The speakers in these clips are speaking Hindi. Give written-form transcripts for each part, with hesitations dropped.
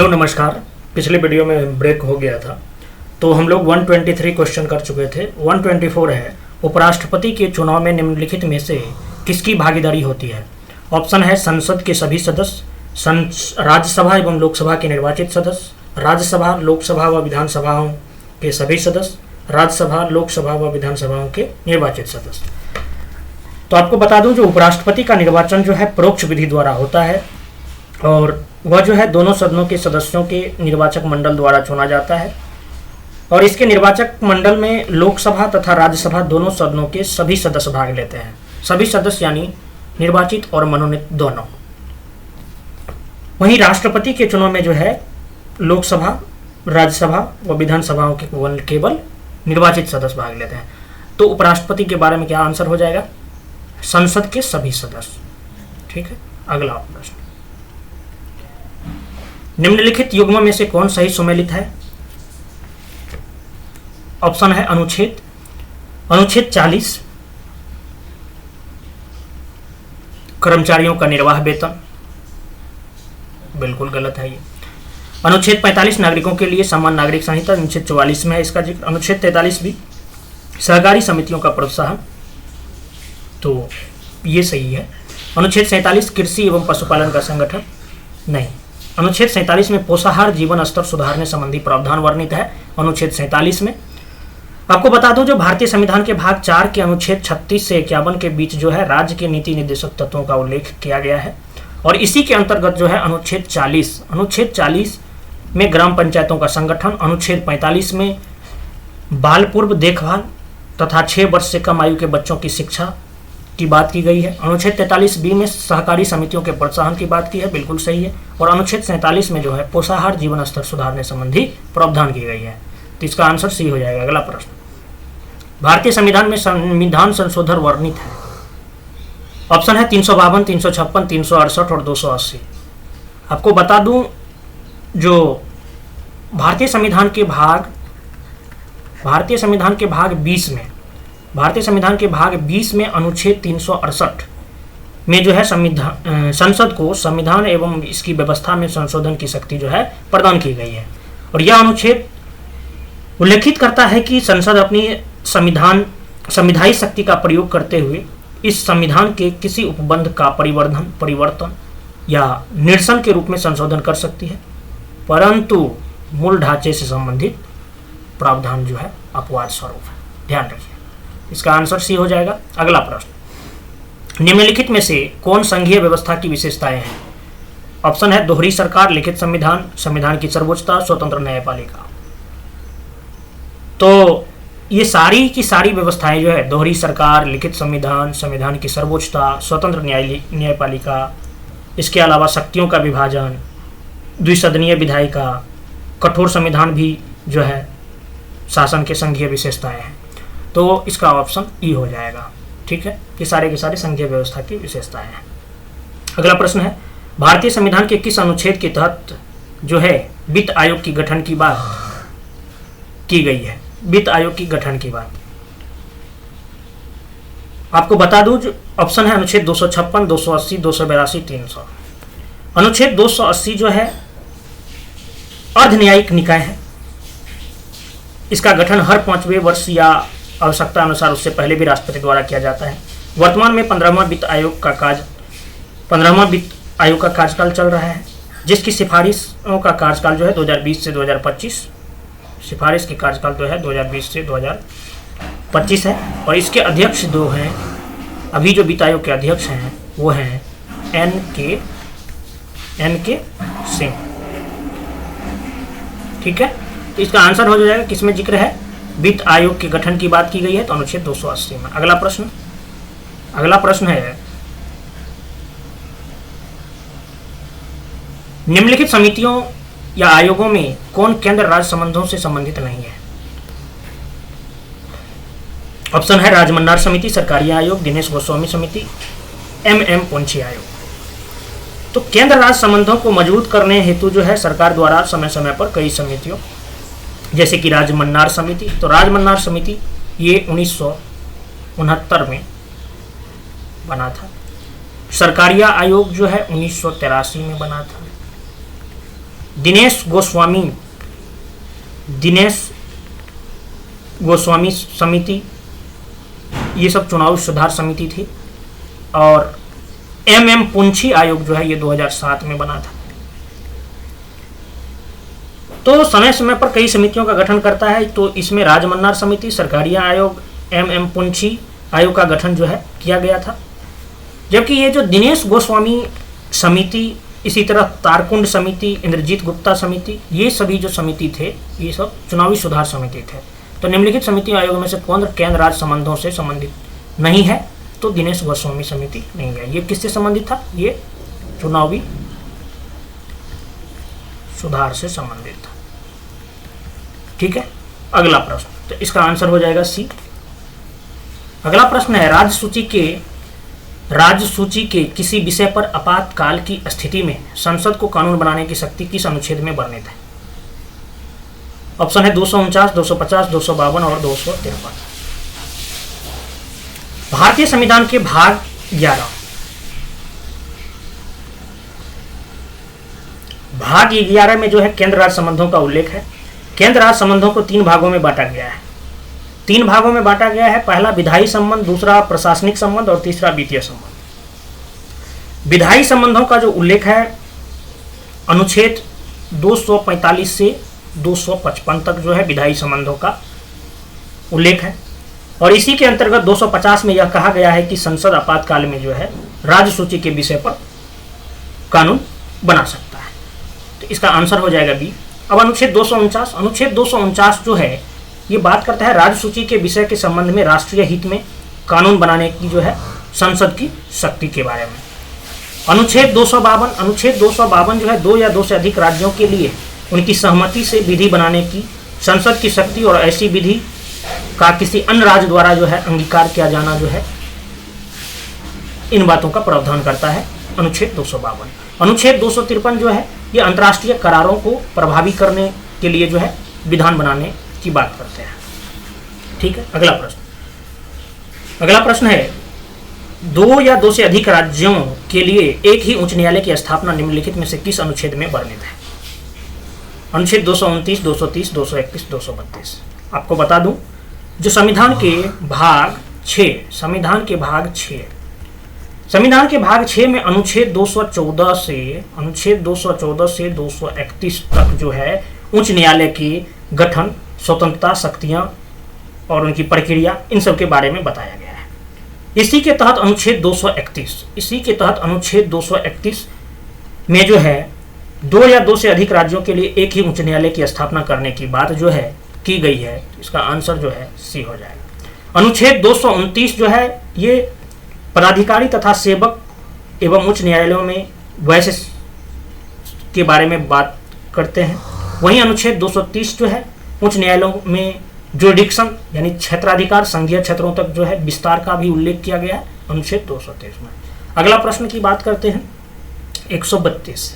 हेलो नमस्कार। पिछले वीडियो में ब्रेक हो गया था तो हम लोग 123 क्वेश्चन कर चुके थे। 124 है, उपराष्ट्रपति के चुनाव में निम्नलिखित में से किसकी भागीदारी होती है। ऑप्शन है संसद के सभी सदस्य, राज्यसभा एवं लोकसभा के निर्वाचित सदस्य, राज्यसभा लोकसभा व विधानसभाओं के सभी सदस्य, राज्यसभा लोकसभा व विधानसभाओं के निर्वाचित सदस्य। तो आपको बता दूं, जो उपराष्ट्रपति का निर्वाचन जो है परोक्ष विधि द्वारा होता है और वह जो है दोनों सदनों के सदस्यों के निर्वाचक मंडल द्वारा चुना जाता है। और इसके निर्वाचक मंडल में लोकसभा तथा राज्यसभा दोनों सदनों के सभी सदस्य भाग लेते हैं। सभी सदस्य यानी निर्वाचित और मनोनीत दोनों। वहीं राष्ट्रपति के चुनाव में जो है लोकसभा, राज्यसभा व विधानसभाओं के केवल निर्वाचित सदस्य भाग लेते हैं। तो उपराष्ट्रपति के बारे में क्या आंसर हो जाएगा? संसद के सभी सदस्य। ठीक है, अगला प्रश्न। निम्नलिखित युग्म में से कौन सही सुमेलित है? ऑप्शन है अनुच्छेद 40, कर्मचारियों का निर्वाह वेतन, बिल्कुल गलत है ये। अनुच्छेद 45 नागरिकों के लिए समान नागरिक संहिता, अनुच्छेद 44 में है इसका जिक्र। अनुच्छेद 43 भी सहकारी समितियों का प्रोत्साहन, तो ये सही है। अनुच्छेद 47 कृषि एवं पशुपालन का संगठन, नहीं। अनुच्छेद 47 में पोषाहार जीवन स्तर सुधारने संबंधी प्रावधान वर्णित है अनुच्छेद 47 में। आपको बता दूं, जो भारतीय संविधान के भाग 4 के अनुच्छेद 36 से 51 के बीच जो है राज्य के नीति निर्देशक तत्वों का उल्लेख किया गया है। और इसी के अंतर्गत जो है अनुच्छेद 40 में ग्राम पंचायतों का संगठन, अनुच्छेद 45 में बाल पूर्व देखभाल तथा 6 वर्ष से कम आयु के बच्चों की शिक्षा की बात की गई है। अनुच्छेद 43B में सहकारी समितियों के प्रोत्साहन की बात की है, बिल्कुल सही है। और अनुच्छेद 47 में जो है पोषाहार जीवन स्तर सुधारने संबंधी प्रावधान की गई है। तो इसका आंसर सी हो जाएगा। अगला प्रश्न। भारतीय संविधान में संविधान संशोधन वर्णित है। ऑप्शन है 352, 356, 368 और 280। आपको बता दूं, जो भारतीय संविधान के भाग 20 में अनुच्छेद 368 में जो है संसद को संविधान एवं इसकी व्यवस्था में संशोधन की शक्ति जो है प्रदान की गई है। और यह अनुच्छेद उल्लेखित करता है कि संसद अपनी संविधायी शक्ति का प्रयोग करते हुए इस संविधान के किसी उपबंध का परिवर्तन या निरसन के रूप में संशोधन कर सकती है, परंतु मूल ढांचे से संबंधित प्रावधान जो है अपवाद स्वरूप है। ध्यान रखिए, इसका आंसर सी हो जाएगा। अगला प्रश्न। निम्नलिखित में से कौन संघीय व्यवस्था की विशेषताएं हैं? ऑप्शन है दोहरी सरकार, लिखित संविधान, संविधान की सर्वोच्चता, स्वतंत्र न्यायपालिका। तो ये सारी की सारी व्यवस्थाएं जो है दोहरी सरकार, लिखित संविधान, संविधान की सर्वोच्चता, स्वतंत्र न्यायपालिका, इसके अलावा शक्तियों का विभाजन, द्विसदनीय विधायिका, कठोर संविधान भी जो है शासन के संघीय विशेषताएं हैं। तो इसका ऑप्शन ई हो जाएगा। ठीक है, ये सारे के सारे संघीय व्यवस्था की विशेषताएं हैं। अगला प्रश्न है, भारतीय संविधान के किस अनुच्छेद के तहत जो है वित्त आयोग की गठन की बात की गई है? वित्त आयोग की गठन की बात आपको बता दूं, जो ऑप्शन है अनुच्छेद 256, 280, 282, 300। अनुच्छेद 280 जो है अर्ध न्यायिक निकाय है। इसका गठन हर 5वें वर्ष या आवश्यकता अनुसार उससे पहले भी राष्ट्रपति द्वारा किया जाता है। वर्तमान में 15वां वित्त आयोग का कार्यकाल चल रहा है, जिसकी सिफारिशों का कार्यकाल जो है 2020 से 2025, सिफारिश की कार्यकाल जो है 2020 से 2025 है। और इसके अध्यक्ष दो हैं, अभी जो वित्त आयोग के अध्यक्ष हैं वो हैं एन के सिंह। ठीक है, तो इसका आंसर हो जाएगा किसमें जिक्र है? वित्त आयोग के गठन की बात की गई है, तो अनुच्छेद 280 में। अगला प्रश्न है, निम्नलिखित समितियों या आयोगों में कौन केंद्र राज्य संबंधों से संबंधित नहीं है? ऑप्शन है राजमन्नार समिति, सरकारी आयोग, दिनेश गोस्वामी समिति, MM पुंछी आयोग। तो केंद्र राज्य संबंधों को मजबूत करने हेतु जो है सरकार द्वारा समय समय पर कई समितियों, जैसे कि राजमन्नार समिति, तो राजमन्नार समिति ये 1969 में बना था। सरकारिया आयोग जो है 1983 में बना था। दिनेश गोस्वामी समिति, ये सब चुनाव सुधार समिति थी। और एम पुंछी आयोग जो है ये 2007 में बना था। तो समय समय पर कई समितियों का गठन करता है। तो इसमें राजमन्नार समिति, सरकारिया आयोग, एम पुंछी आयोग का गठन जो है किया गया था। जबकि ये जो दिनेश गोस्वामी समिति, इसी तरह तारकुंड समिति, इंद्रजीत गुप्ता समिति, ये सभी जो समिति थे ये सब चुनावी सुधार समिति थे। तो निम्नलिखित समिति आयोग में से कौन केंद्र राज्य संबंधों से संबंधित नहीं है? तो दिनेश गोस्वामी समिति नहीं है। ये किससे संबंधित था? ये चुनावी सुधार से संबंधित था। ठीक है, अगला प्रश्न, तो इसका आंसर हो जाएगा सी। अगला प्रश्न है, राज्य सूची के किसी विषय पर आपातकाल की स्थिति में संसद को कानून बनाने की शक्ति किस अनुच्छेद में वर्णित है? ऑप्शन है 249, 250, 252 और 253। भारतीय संविधान के भाग 11 में जो है केंद्र राज्य संबंधों का उल्लेख है। केंद्र राज्य संबंधों को 3 भागों में बांटा गया है। 3 भागों में बांटा गया है। पहला विधायी संबंध, दूसरा प्रशासनिक संबंध और तीसरा वित्तीय संबंध। विधायी संबंधों का जो उल्लेख है अनुच्छेद 245 से 255 तक जो है विधायी संबंधों का उल्लेख है। और इसी के अंतर्गत 250 में यह कहा गया है कि संसद आपातकाल में जो है राज्य सूची के विषय पर कानून बना सकता है। तो इसका आंसर हो जाएगा बी। अब अनुच्छेद 249 जो है ये बात करता है राज्य सूची के विषय के संबंध में राष्ट्रीय हित में कानून बनाने की जो है संसद की शक्ति के बारे में। अनुच्छेद 252 जो है 2 या 2 से अधिक राज्यों के लिए उनकी सहमति से विधि बनाने की संसद की शक्ति और ऐसी विधि का किसी अन्य राज्य द्वारा जो है अंगीकार किया जाना जो है इन बातों का प्रावधान करता है अनुच्छेद 252। अनुच्छेद 253 जो है ये अंतर्राष्ट्रीय करारों को प्रभावी करने के लिए जो है विधान बनाने की बात करते हैं। ठीक है, अगला प्रश्न है 2 या 2 से अधिक राज्यों के लिए एक ही उच्च न्यायालय की स्थापना निम्नलिखित में से किस अनुच्छेद में वर्णित है? अनुच्छेद 229, 230, 231, 232। आपको बता दूं जो संविधान के भाग 6 में अनुच्छेद 214 से 231 तक जो है उच्च न्यायालय की गठन, स्वतंत्रता, शक्तियां और उनकी प्रक्रिया, इन सब के बारे में बताया गया है। इसी के तहत अनुच्छेद 231 में जो है 2 या 2 से अधिक राज्यों के लिए एक ही उच्च न्यायालय की स्थापना करने की बात जो है की गई है। इसका आंसर जो है सी हो जाएगा। अनुच्छेद 229 जो है ये पदाधिकारी तथा सेवक एवं उच्च न्यायालयों में वैसे के बारे में बात करते हैं। वहीं अनुच्छेद 230 जो है उच्च न्यायालयों में जुरिडिक्शन यानी क्षेत्राधिकार, संघीय क्षेत्रों तक जो है विस्तार का भी उल्लेख किया गया है अनुच्छेद 230 में। अगला प्रश्न की बात करते हैं 132।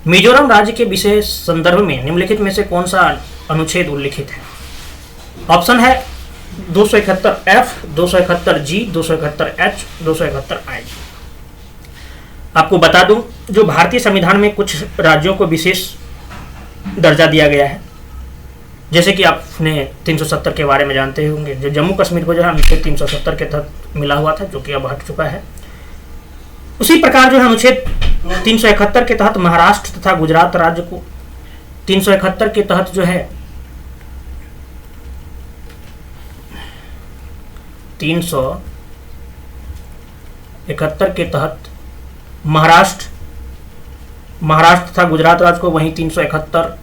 मिजोरम राज्य के विशेष संदर्भ में निम्नलिखित में से कौन सा अनुच्छेद उल्लिखित है? ऑप्शन है 271F, 271G, 271H, 271I। आपको बता दूं जो भारतीय संविधान में कुछ राज्यों को विशेष दर्जा दिया गया है, जैसे कि आपने 370 के बारे में जानते होंगे, जो जम्मू कश्मीर को जो है अनुच्छेद 370 के तहत मिला हुआ था, जो कि अब हट चुका है। उसी प्रकार जो है अनुच्छेद 371 के तहत महाराष्ट्र तथा गुजरात राज्य को 371 के तहत जो है 371 के तहत महाराष्ट्र तथा गुजरात राज्य को वहीं 371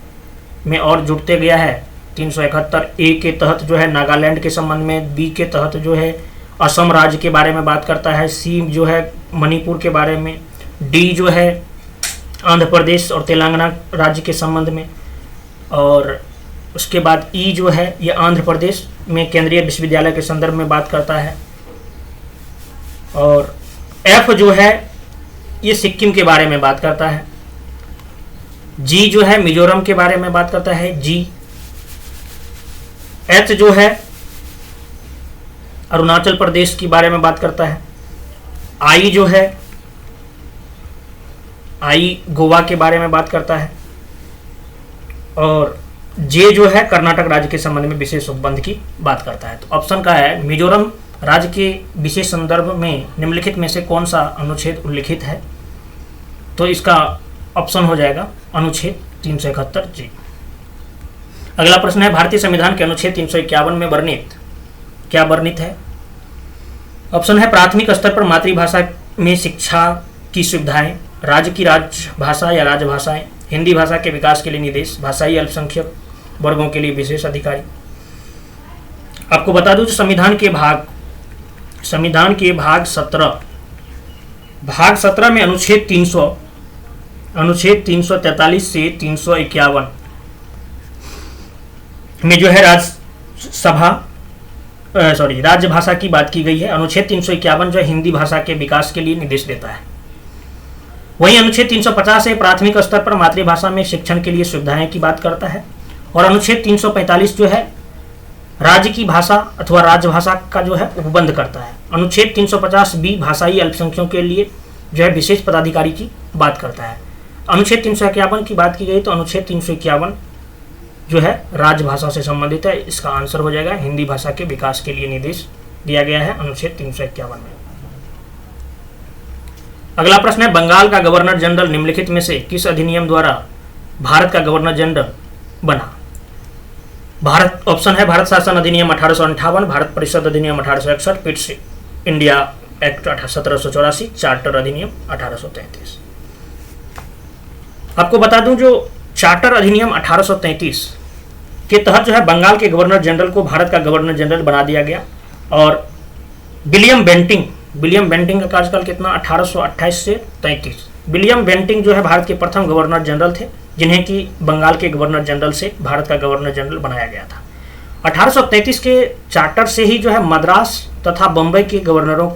में और जुड़ते गया है। 371A के तहत जो है नागालैंड के संबंध में, B के तहत जो है असम राज्य के बारे में बात करता है, C जो है मणिपुर के बारे में, D जो है आंध्र प्रदेश और तेलंगाना राज्य के संबंध में, और उसके बाद E जो है ये आंध्र प्रदेश में केंद्रीय विश्वविद्यालय के संदर्भ में बात करता है, और F जो है ये सिक्किम के बारे में बात करता है, G जो है मिजोरम के बारे में बात करता है, G, H जो है अरुणाचल प्रदेश के बारे में बात करता है, I जो है आई गोवा के बारे में बात करता है, और जे जो है कर्नाटक राज्य के संबंध में विशेष उपबंध की बात करता है। तो ऑप्शन का है मिजोरम राज्य के विशेष संदर्भ में निम्नलिखित में से कौन सा अनुच्छेद उल्लिखित है? तो इसका ऑप्शन हो जाएगा अनुच्छेद 371 जी। अगला प्रश्न है भारतीय संविधान के अनुच्छेद 351 में वर्णित क्या वर्णित है? ऑप्शन है प्राथमिक स्तर पर मातृभाषा में शिक्षा की सुविधाएं, राज्य की राजभाषा या राजभाषाएं, हिंदी भाषा के विकास के लिए निर्देश, भाषाई अल्पसंख्यक वर्गों के लिए विशेष अधिकारी। आपको बता दूं संविधान के भाग 17 में अनुच्छेद 343 से 351 में जो है राजभाषा की बात की गई है। अनुच्छेद 351 जो है हिंदी भाषा के विकास के लिए निर्देश देता है। वहीं अनुच्छेद 350 है प्राथमिक स्तर पर मातृभाषा में शिक्षण के लिए सुविधाएं की बात करता है, और अनुच्छेद 345 जो है राज्य की भाषा अथवा राजभाषा का जो है उपबंध करता है। अनुच्छेद 350 बी भाषाई अल्पसंख्यकों के लिए जो है विशेष पदाधिकारी की बात करता है। अनुच्छेद 351 की बात की गई तो अनुच्छेद 351 जो है राजभाषा से संबंधित है। इसका आंसर हो जाएगा हिंदी भाषा के विकास के लिए निर्देश दिया गया है अनुच्छेद 351 में। अगला प्रश्न है बंगाल का गवर्नर जनरल निम्नलिखित में से किस अधिनियम द्वारा भारत का गवर्नर जनरल बना? भारत ऑप्शन है भारत शासन अधिनियम 1858, भारत परिषद अधिनियम 1861, पिट्स इंडिया एक्ट 1784, चार्टर अधिनियम 1833। आपको बता दूं जो चार्टर अधिनियम 1833 के तहत जो है बंगाल के गवर्नर जनरल को भारत का गवर्नर जनरल बना दिया गया, और विलियम बेंटिंग का कार्यकाल कितना 1828 से 33। विलियम बेंटिंग जो है भारत के प्रथम गवर्नर जनरल थे जिन्हें कि बंगाल के गवर्नर जनरल से भारत का गवर्नर जनरल बनाया गया था। 1833 के चार्टर से ही जो है मद्रास तथा बम्बई के गवर्नरों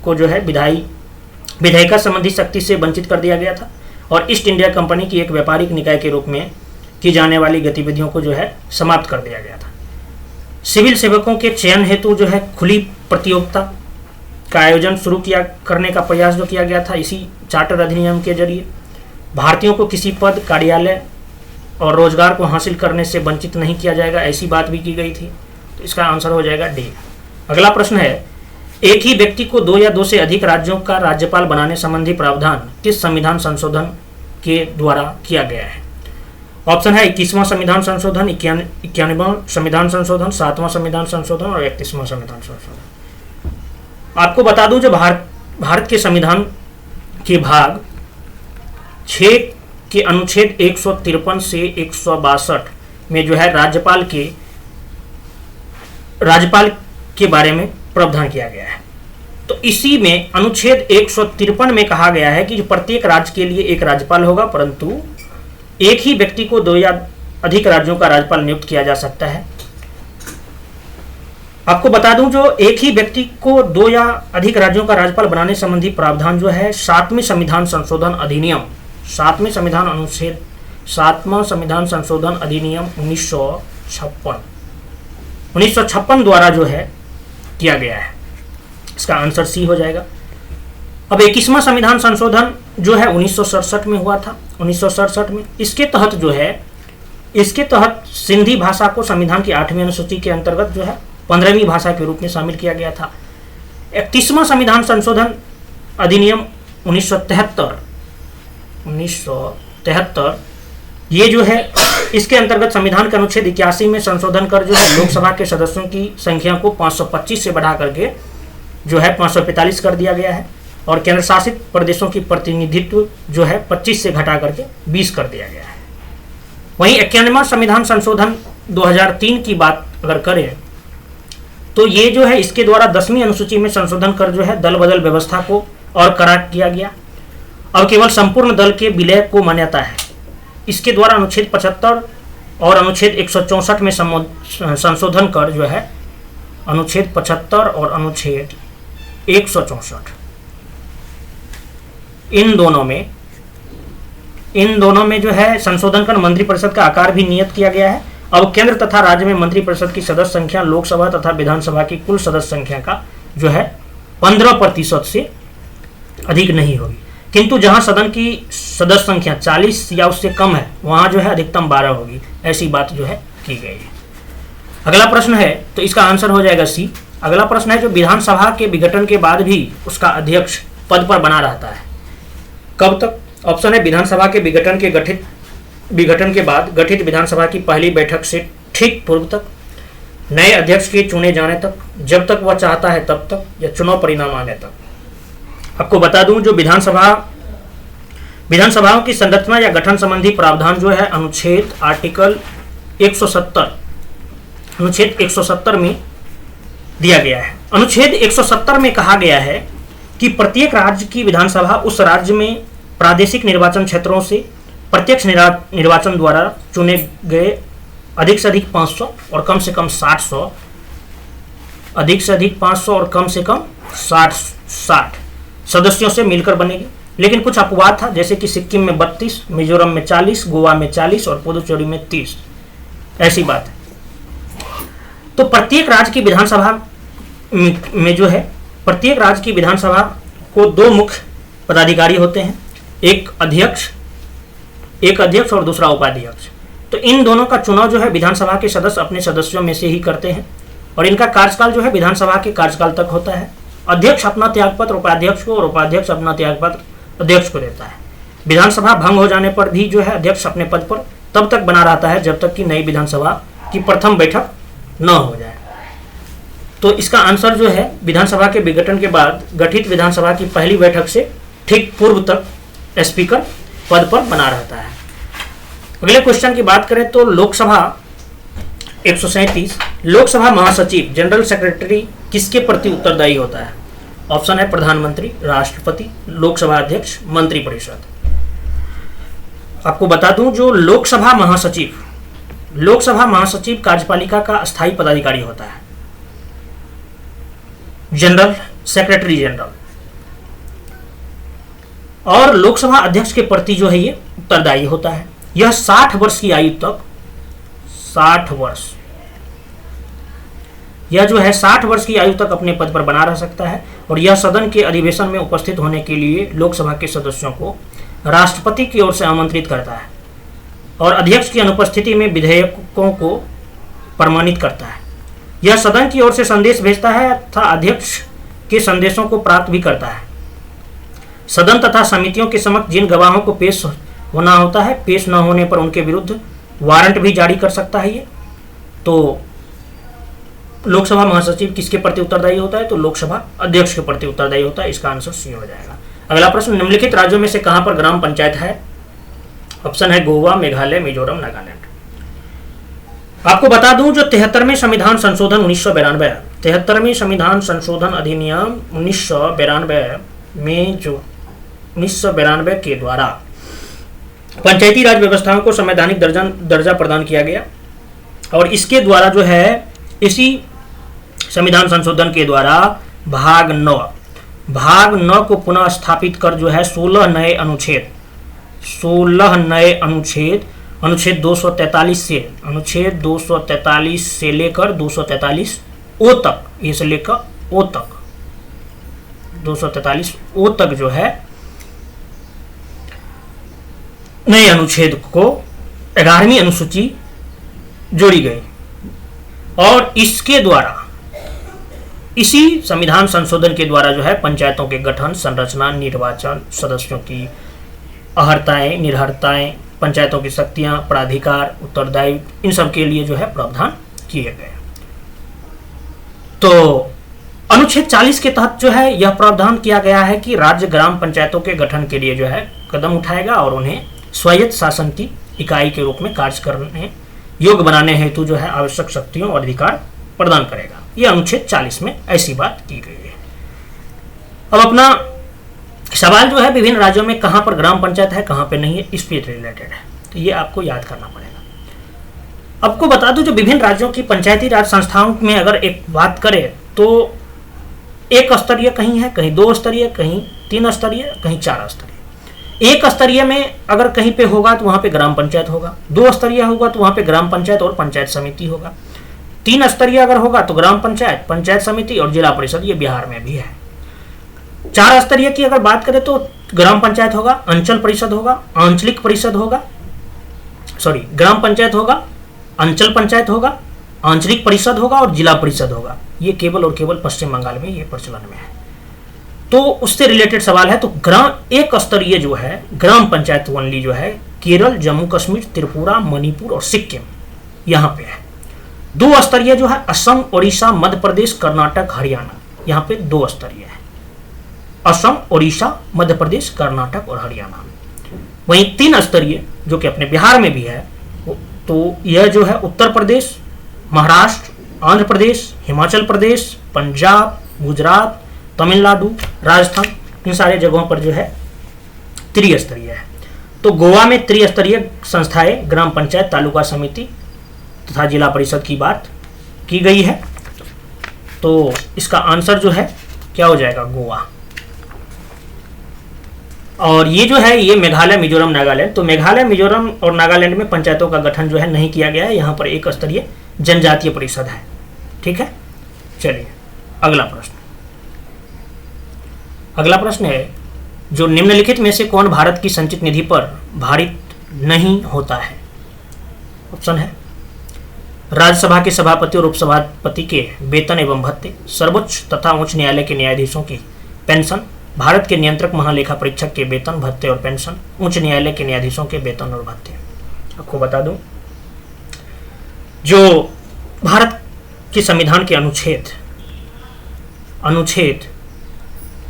को जो है विधायिका संबंधी शक्ति से वंचित कर दिया गया था, और ईस्ट इंडिया कंपनी की एक व्यापारिक निकाय के रूप में की जाने वाली गतिविधियों को जो है समाप्त कर दिया गया था। सिविल सेवकों के चयन हेतु जो है खुली प्रतियोगिता का आयोजन करने का प्रयास जो किया गया था इसी चार्टर अधिनियम के जरिए। भारतीयों को किसी पद, कार्यालय और रोजगार को हासिल करने से वंचित नहीं किया जाएगा, ऐसी बात भी की गई थी। तो इसका आंसर हो जाएगा डी। अगला प्रश्न है एक ही व्यक्ति को 2 या 2 से अधिक राज्यों का राज्यपाल बनाने संबंधी प्रावधान किस संविधान संशोधन के द्वारा किया गया है? ऑप्शन है 21वां संविधान संशोधन, 91वां संविधान संशोधन, 7वां संविधान संशोधन और 31वां संविधान संशोधन। आपको बता दूं जो भारत के संविधान के भाग 6 के अनुच्छेद 153 से 162 में जो है राज्यपाल के बारे में प्रावधान किया गया है। तो इसी में अनुच्छेद 153 में कहा गया है कि जो प्रत्येक राज्य के लिए एक राज्यपाल होगा, परंतु एक ही व्यक्ति को 2 या अधिक राज्यों का राज्यपाल नियुक्त किया जा सकता है। आपको बता दूं जो एक ही व्यक्ति को 2 या अधिक राज्यों का राज्यपाल बनाने संबंधी प्रावधान जो है 7वें संविधान संशोधन अधिनियम 7वें संविधान संशोधन अधिनियम 1956 द्वारा जो है किया गया है। इसका आंसर सी हो जाएगा। अब 21वां संविधान संशोधन जो है 1967 में हुआ था। 1967 में इसके तहत सिंधी भाषा को संविधान की 8वीं अनुसूची के अंतर्गत जो है 15वीं भाषा के रूप में शामिल किया गया था। 31वां संविधान संशोधन अधिनियम 1973 ये जो है इसके अंतर्गत संविधान के अनुच्छेद 81 में संशोधन कर जो है लोकसभा के सदस्यों की संख्या को 525 से बढ़ा करके जो है 545 कर दिया गया है, और केंद्र शासित प्रदेशों की प्रतिनिधित्व जो है 25 से घटा करके 20 कर दिया गया है। वहीं 91वां संविधान संशोधन 2003 की बात अगर करें तो ये जो है इसके द्वारा 10वीं अनुसूची में संशोधन कर जो है दल बदल व्यवस्था को और कड़ा किया गया। अब केवल संपूर्ण दल के विलय को मान्यता है। इसके द्वारा अनुच्छेद 75 और अनुच्छेद 164 में संशोधन कर जो है अनुच्छेद 75 और अनुच्छेद 164 इन दोनों में जो है संशोधन कर मंत्रिपरिषद का आकार भी नियत किया गया है। अब केंद्र तथा राज्य में मंत्रिपरिषद की सदस्य संख्या लोकसभा तथा विधानसभा की कुल सदस्य संख्या का जो है 15% से अधिक नहीं होगी। किंतु जहां सदन की सदस्य संख्या 40 या उससे कम है वहां जो है अधिकतम 12 होगी, ऐसी बात जो है की गई है। अगला प्रश्न है, तो इसका आंसर हो जाएगा सी। अगला प्रश्न है, जो विधानसभा के विघटन के बाद भी उसका अध्यक्ष पद पर बना रहता है, कब तक? ऑप्शन है, विधानसभा के विघटन के बाद गठित विधानसभा की पहली बैठक से ठीक पूर्व तक, नए अध्यक्ष के चुने जाने तक, जब तक वह चाहता है तब तक, या चुनाव परिणाम आने तक। आपको बता दूं, जो विधानसभाओं की संरचना या गठन संबंधी प्रावधान जो है अनुच्छेद 170 में दिया गया है। अनुच्छेद 170 में कहा गया है कि प्रत्येक राज्य की विधानसभा उस राज्य में प्रादेशिक निर्वाचन क्षेत्रों से प्रत्यक्ष निर्वाचन द्वारा चुने गए अधिक से अधिक 500 और कम से कम 60 सदस्यों से मिलकर बनेगी। लेकिन कुछ अपवाद था, जैसे कि सिक्किम में 32, मिजोरम में 40, गोवा में 40 और पुदुचेरी में 30, ऐसी बात है। तो प्रत्येक राज्य की विधानसभा में जो है, प्रत्येक राज्य की विधानसभा को 2 मुख्य पदाधिकारी होते हैं, एक अध्यक्ष और दूसरा उपाध्यक्ष। तो इन दोनों का चुनाव जो है विधानसभा के सदस्य अपने सदस्यों में से ही करते हैं और इनका कार्यकाल जो है विधानसभा के कार्यकाल तक होता है। अध्यक्ष अपना त्यागपत्र उपाध्यक्ष को और उपाध्यक्ष अपना त्यागपत्र अध्यक्ष को देता है। विधानसभा भंग हो जाने पर भी जो है अध्यक्ष अपने पद पर तब तक बना रहता है जब तक कि नई विधानसभा की प्रथम बैठक न हो जाए। तो इसका आंसर जो है, विधानसभा के विघटन के बाद गठित विधानसभा की पहली बैठक से ठीक पूर्व तक स्पीकर पद पर बना रहता है। अगले क्वेश्चन की बात करें तो लोकसभा 137, लोकसभा महासचिव जनरल सेक्रेटरी किसके प्रति उत्तरदायी होता है? ऑप्शन है प्रधानमंत्री, राष्ट्रपति, लोकसभा अध्यक्ष, मंत्रिपरिषद। आपको बता दूं, जो लोकसभा महासचिव कार्यपालिका का अस्थायी पदाधिकारी होता है, जनरल सेक्रेटरी जनरल, और लोकसभा अध्यक्ष के प्रति जो है ये उत्तरदायी होता है। यह 60 वर्ष की आयु तक, 60 वर्ष, यह जो है 60 वर्ष की आयु तक अपने पद पर बना रह सकता है और यह सदन के अधिवेशन में उपस्थित होने के लिए लोकसभा के सदस्यों को राष्ट्रपति की ओर से आमंत्रित करता है और अध्यक्ष की अनुपस्थिति में विधेयकों को प्रमाणित करता है। यह सदन की ओर से संदेश भेजता है तथा अध्यक्ष के संदेशों को प्राप्त भी करता है। सदन तथा समितियों के समक्ष जिन गवाहों को पेश होना होता है, पेश न होने पर उनके विरुद्ध वारंट भी जारी कर सकता है। ये तो लोकसभा महासचिव किसके प्रति उत्तरदायी होता है? तो लोकसभा अध्यक्ष के प्रति उत्तरदायी होता है। इसका आंसर सी हो जाएगा। अगला प्रश्न, निम्नलिखित राज्यों में से कहां पर ग्राम पंचायत है? ऑप्शन है गोवा, मेघालय, मिजोरम, नागालैंड। आपको बता दूं, जो 73वें संविधान संशोधन 1992, 73वें संविधान संशोधन अधिनियम 1992 में जो 1992 के द्वारा पंचायती राज व्यवस्थाओं को संवैधानिक दर्जा प्रदान किया गया और इसके द्वारा जो है, इसी संविधान संशोधन के द्वारा भाग 9 को पुनः स्थापित कर जो है 16 नए अनुच्छेद, अनुच्छेद 243 से लेकर 243 ओ तक, ये से लेकर ओ तक 243 ओ तक जो है नए अनुच्छेद को 11वीं अनुसूची जोड़ी गई और इसके द्वारा, इसी संविधान संशोधन के द्वारा जो है पंचायतों के गठन, संरचना, निर्वाचन, सदस्यों की अहर्ताएं, निरहर्ताएं, पंचायतों की शक्तियां, प्राधिकार, उत्तरदायित्व, इन सब के लिए जो है प्रावधान किए गए। तो अनुच्छेद 40 के तहत जो है यह प्रावधान किया गया है कि राज्य ग्राम पंचायतों के गठन के लिए जो है कदम उठाएगा और उन्हें स्वायत्त शासन की इकाई के रूप में कार्य करने योग्य बनाने हेतु जो है आवश्यक शक्तियों और अधिकार प्रदान करेगा। यह अनुच्छेद 40 में ऐसी बात की गई है। अब अपना सवाल जो है, विभिन्न राज्यों में कहां पर ग्राम पंचायत है, कहां पे नहीं है, इस पे रिलेटेड है, तो ये आपको याद करना पड़ेगा। आपको बता दूं, जो विभिन्न राज्यों की पंचायती राज संस्थाओं में अगर एक बात करें तो एक स्तरीय कहीं है, कहीं 2 स्तरीय, कहीं 3 स्तरीय, कहीं 4 स्तरीय। एक स्तरीय में अगर कहीं पे होगा तो वहां पे ग्राम पंचायत होगा, 2 स्तरीय होगा तो वहां पे ग्राम पंचायत और पंचायत समिति होगा, 3 स्तरीय अगर होगा तो ग्राम पंचायत, पंचायत समिति और जिला परिषद, ये बिहार में भी है। 4 स्तरीय की अगर बात करें तो ग्राम पंचायत होगा, अंचल परिषद होगा, आंचलिक परिषद होगा, सॉरी ग्राम पंचायत होगा, अंचल पंचायत होगा, आंचलिक परिषद होगा और जिला परिषद होगा। ये केवल और केवल पश्चिम बंगाल में ये प्रचलन में है। तो उससे रिलेटेड सवाल है। तो ग्राम एक स्तरीय जो है ग्राम पंचायत ओनली जो है केरल, जम्मू कश्मीर, त्रिपुरा, मणिपुर और सिक्किम यहाँ पे है। 2 स्तरीय जो है असम, उड़ीसा, मध्य प्रदेश, कर्नाटक, हरियाणा, यहाँ पे 2 स्तरीय है। असम, उड़ीसा, मध्य प्रदेश, कर्नाटक और हरियाणा। वहीं 3 स्तरीय जो कि अपने बिहार में भी है, तो यह जो है उत्तर प्रदेश, महाराष्ट्र, आंध्र प्रदेश, हिमाचल प्रदेश, पंजाब, गुजरात, तमिलनाडु, राजस्थान, इन सारे जगहों पर जो है त्रिस्तरीय है। तो गोवा में त्रिस्तरीय संस्थाएं ग्राम पंचायत, तालुका समिति तथा जिला परिषद की बात की गई है। तो इसका आंसर जो है क्या हो जाएगा, गोवा। और ये जो है ये मेघालय, मिजोरम, नागालैंड। तो मेघालय, मिजोरम और नागालैंड में पंचायतों का गठन जो है नहीं किया गया है। यहाँ पर एक स्तरीय जनजातीय परिषद है। ठीक है, चलिए अगला प्रश्न। अगला प्रश्न है, जो निम्नलिखित में से कौन भारत की संचित निधि पर भारित नहीं होता है? ऑप्शन है राज्यसभा के सभापति और उपसभापति के वेतन एवं भत्ते, सर्वोच्च तथा उच्च न्यायालय के न्यायाधीशों की पेंशन, भारत के नियंत्रक महालेखा परीक्षक के वेतन, भत्ते और पेंशन, उच्च न्यायालय के न्यायाधीशों के वेतन और भत्ते। आपको बता दूं, जो भारत के संविधान के अनुच्छेद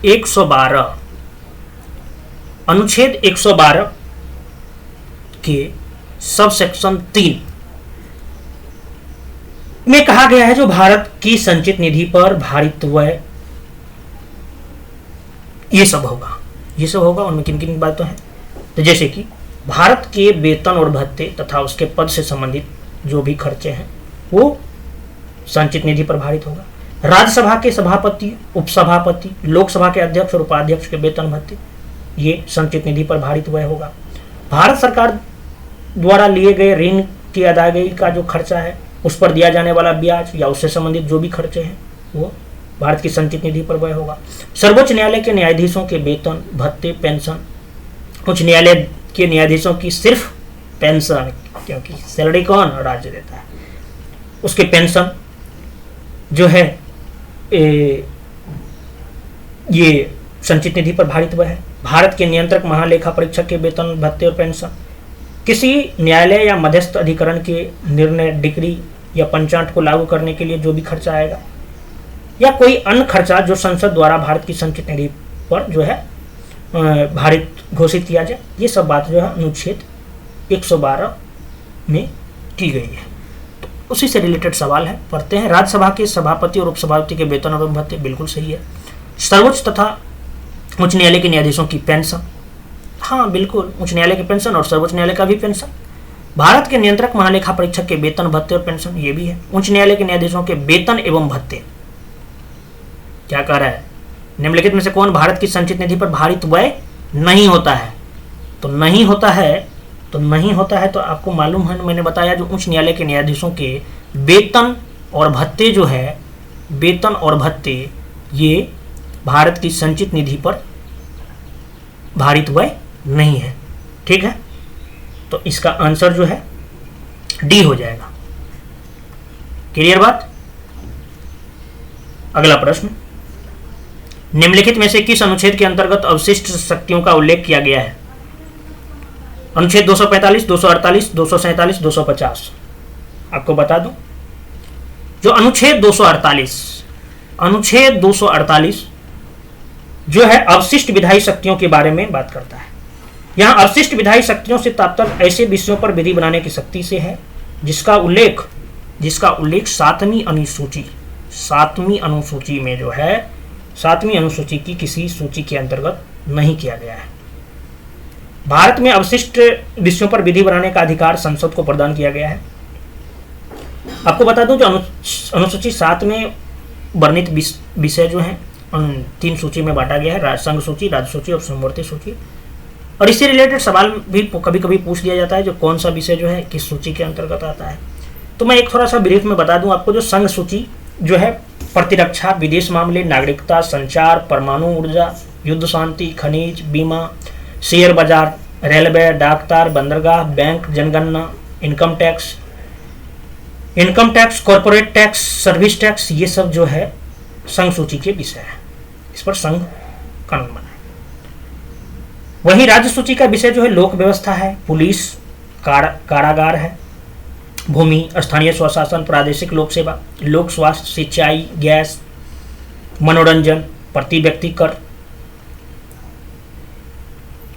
112 अनुच्छेद 112 के सब सेक्शन 3 में कहा गया है जो भारत की संचित निधि पर भारित्व ये सब होगा। उनमें किन किन बातें हैं? तो जैसे कि भारत के वेतन और भत्ते तथा उसके पद से संबंधित जो भी खर्चे हैं वो संचित निधि पर भारित होगा। राज्यसभा के सभापति, उपसभापति, लोकसभा के अध्यक्ष और उपाध्यक्ष के वेतन भत्ते ये संचित निधि पर भारित व्यय होगा। भारत सरकार द्वारा लिए गए ऋण की अदायगी का जो खर्चा है उस पर दिया जाने वाला ब्याज या उससे संबंधित जो भी खर्चे हैं वो भारत की संचित निधि पर व्यय होगा। सर्वोच्च न्यायालय के न्यायाधीशों के वेतन, भत्ते, पेंशन, उच्च न्यायालय के न्यायाधीशों की सिर्फ पेंशन, क्योंकि सैलरी कौन राज्य देता है, उसके पेंशन जो है ये संचित निधि पर भारित व्यय है। भारत के नियंत्रक महालेखा परीक्षक के वेतन, भत्ते और पेंशन, किसी न्यायालय या मध्यस्थ अधिकरण के निर्णय, डिक्री या पंचांग को लागू करने के लिए जो भी खर्चा आएगा या कोई अन्य खर्चा जो संसद द्वारा भारत की संचित निधि पर जो है भारित घोषित किया जाए, ये सब बात जो है अनुच्छेद 112 में की गई है। तो उसी से रिलेटेड सवाल है, पढ़ते हैं। राज्यसभा के सभापति और उपसभापति के वेतन एवं भत्ते, बिल्कुल सही है। सर्वोच्च तथा उच्च न्यायालय के न्यायाधीशों की पेंशन, हाँ बिल्कुल, उच्च न्यायालय की पेंशन और सर्वोच्च न्यायालय का भी पेंशन। भारत के नियंत्रक महालेखा परीक्षक के वेतन, भत्ते और पेंशन, ये भी है। उच्च न्यायालय के न्यायाधीशों के वेतन एवं भत्ते, क्या कह रहा है, निम्नलिखित में से कौन भारत की संचित निधि पर भारित व्यय नहीं होता है? तो नहीं होता है तो आपको मालूम है, मैंने बताया जो उच्च न्यायालय के न्यायाधीशों के वेतन और भत्ते जो है, वेतन और भत्ते ये भारत की संचित निधि पर भारित व्यय नहीं है। ठीक है, तो इसका आंसर जो है डी हो जाएगा। क्लियर बात? अगला प्रश्न, निम्नलिखित में से किस अनुच्छेद के अंतर्गत अवशिष्ट शक्तियों का उल्लेख किया गया है? अनुच्छेद 245, 248, 247, 250। आपको बता दूं, जो अनुच्छेद 248 जो है अवशिष्ट विधायी शक्तियों के बारे में बात करता है। यहां अवशिष्ट विधायी शक्तियों से तात्पर्य ऐसे विषयों पर विधि बनाने की शक्ति से है जिसका उल्लेख 7वीं अनुसूची में जो है 7वीं अनुसूची की किसी सूची के अंतर्गत नहीं किया गया है। भारत में अवशिष्ट विषयों पर विधि बनाने का अधिकार संसद को प्रदान किया गया है। आपको बता दूं, जो अनुसूची 7 में वर्णित विषय जो हैं 3 सूची में बांटा गया है, संघ सूची, राज्य सूची और समवर्ती सूची। और इससे रिलेटेड सवाल भी कभी कभी पूछ लिया जाता है, जो कौन सा विषय जो है किस सूची के अंतर्गत आता है। तो मैं एक थोड़ा सा ब्रीफ में बता दूं आपको, जो संघ सूची जो है प्रतिरक्षा, विदेश मामले, नागरिकता, संचार, परमाणु ऊर्जा, युद्ध शांति, खनिज, बीमा, शेयर बाजार, रेलवे, डाकतार, बंदरगाह, बैंक, जनगणना, income tax, corporate tax, service tax, ये सब जो है संघ सूची के विषय है। इस पर संघ कानून बनाए। वहीं राज्य सूची का विषय जो है लोक व्यवस्था है, पुलिस, कारागार है, भूमि, स्थानीय स्वशासन, प्रादेशिक लोक सेवा, लोक स्वास्थ्य, सिंचाई, गैस, मनोरंजन, प्रति व्यक्ति कर,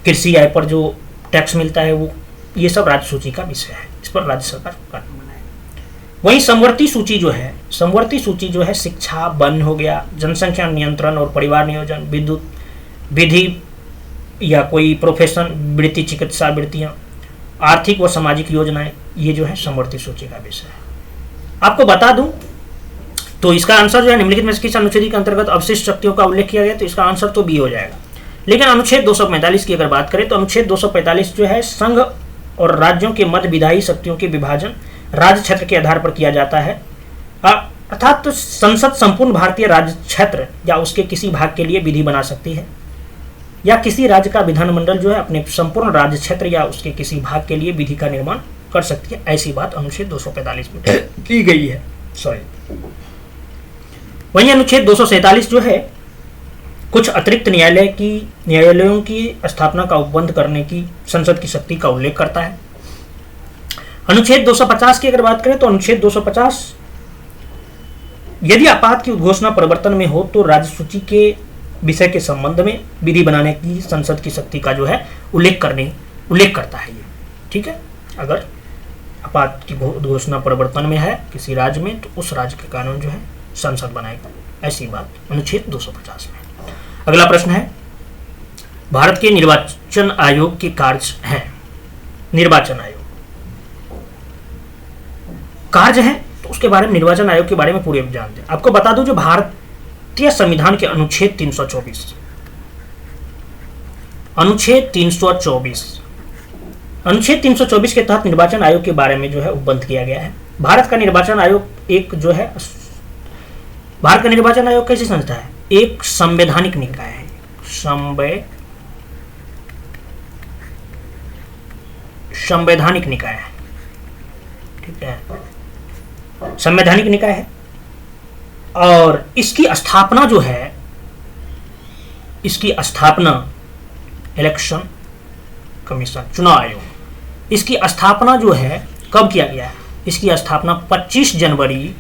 कृषि आय पर जो टैक्स मिलता है वो, ये सब राज्य सूची का विषय है। इस पर राज्य सरकार कानून बनाए। वहीं समवर्ती सूची जो है शिक्षा, वन हो गया, जनसंख्या नियंत्रण और परिवार नियोजन, विद्युत, विधि या कोई प्रोफेशन, वृत्ति, चिकित्सा वृत्तियां, आर्थिक व सामाजिक योजनाएं, ये जो है समवर्ती सूची का विषय है। आपको बता दूं तो इसका आंसर जो है निम्नलिखित में से किस अनुच्छेद के अंतर्गत अवशिष्ट शक्तियों का उल्लेख किया गया, तो इसका आंसर तो बी हो जाएगा। लेकिन अनुच्छेद 245 की अगर बात करें तो अनुच्छेद 245 जो है संघ और राज्यों के मध्य विधायी शक्तियों के विभाजन राज्य क्षेत्र के आधार पर किया जाता है। अर्थात तो संसद संपूर्ण भारतीय राज्य क्षेत्र या उसके किसी भाग के लिए विधि बना सकती है, या किसी राज्य का विधानमंडल जो है अपने संपूर्ण राज्य क्षेत्र या उसके किसी भाग के लिए विधि का निर्माण कर सकती है। ऐसी बात अनुच्छेद 245 में की गई है। वहीं अनुच्छेद 247 जो है कुछ अतिरिक्त न्यायालयों की स्थापना का उपबंध करने की संसद की शक्ति का उल्लेख करता है। अनुच्छेद 250 की अगर बात करें तो अनुच्छेद 250 यदि आपात की उद्घोषणा परिवर्तन में हो तो राज्य सूची के विषय के संबंध में विधि बनाने की संसद की शक्ति का जो है उल्लेख करता है ये। ठीक है, अगर आपात की उद्घोषणा परिवर्तन में है किसी राज्य में तो उस राज्य के कानून जो है संसद बनाएगा। ऐसी बात अनुच्छेद 250 में। अगला प्रश्न है, भारत के निर्वाचन आयोग के कार्य हैं। निर्वाचन आयोग कार्य है तो उसके बारे में, निर्वाचन आयोग के बारे में पूरे जानते हैं। आपको बता दूं जो भारतीय संविधान के अनुच्छेद 324 के तहत निर्वाचन आयोग के बारे में जो है उपबंध किया गया है। भारत का निर्वाचन आयोग एक जो है, भारत का निर्वाचन आयोग कैसी संस्था है? एक संवैधानिक निकाय है। संवैधानिक निकाय है। ठीक है, संवैधानिक निकाय है और इसकी स्थापना जो है, इलेक्शन कमीशन, चुनाव आयोग, इसकी स्थापना जो है कब किया गया है? इसकी स्थापना 25 जनवरी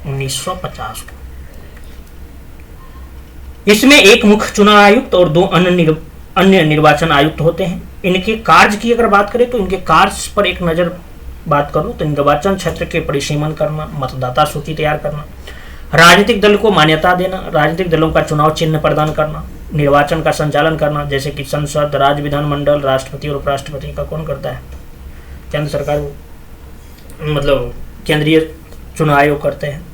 1950 को। इसमें एक मुख्य चुनाव आयुक्त और 2 अन्य निर्वाचन आयुक्त होते हैं। इनके कार्य की अगर बात करें तो इनके कार्य पर एक नजर बात करूं तो निर्वाचन क्षेत्र के परिसीमन करना, मतदाता सूची तैयार करना, राजनीतिक दल को मान्यता देना, राजनीतिक दलों का चुनाव चिन्ह प्रदान करना, निर्वाचन का संचालन करना, जैसे कि संसद, राज्य विधानमंडल, राष्ट्रपति और उपराष्ट्रपति का कौन करता है? केंद्र सरकार, मतलब केंद्रीय चुनाव आयोग करते हैं।